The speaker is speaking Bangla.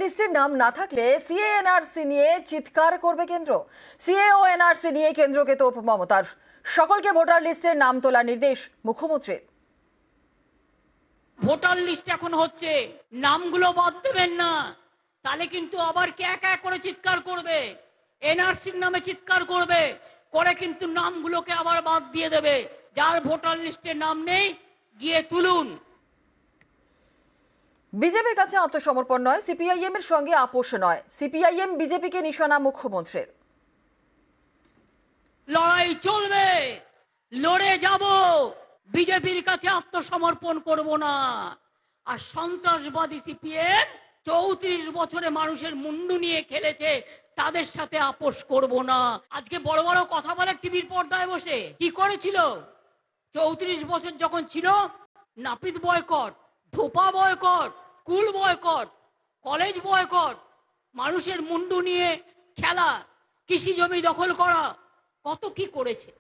লিস্টের নাম না থাকলে সিএ এনআরসি নিয়ে চিৎকার করবে কেন্দ্র। সিএ ও এনআরসি নিয়ে কেন্দ্রকে তোপ মমতার। সকলকে ভোটার লিস্টের নাম তোলার নির্দেশ মুখ্যমন্ত্রীর। ভোটার লিস্ট এখন হচ্ছে, নামগুলো বাদ দেবেন না, তাহলে কিন্তু আবার কে একা করে চিৎকার করবে, এনআরসির নামে চিৎকার করবে, করে কিন্তু নামগুলোকে আবার বাদ দিয়ে দেবে। যার ভোটার লিস্টে নাম নেই গিয়ে তুলুন। বিজেপির কাছে আত্মসমর্পণ নয়, সিপিআইএম এর সঙ্গে আপোষ নয়। সিপিআইএম বিজেপিকে নিশানা মুখ্যমন্ত্রীর। লড়াই চলবে, লড়ে যাব, বিজেপির কাছে আত্মসমর্পণ করব না। আর সন্ত্রাসবাদী সিপিএম 34 বছরে মানুষের মুন্ডু নিয়ে খেলেছে, তাদের সাথে আপোষ করব না। আজকে বড় বড় কথা বলে টিভির পর্দায় বসে কি করেছিল? 34 বছর যখন ছিল, নাপিত বয়কট, ধোপা boycott, school boycott, college boycott, মানুষের মুন্ডু নিয়ে খেলা, কৃষি জমি দখল করা, কত কি করেছে।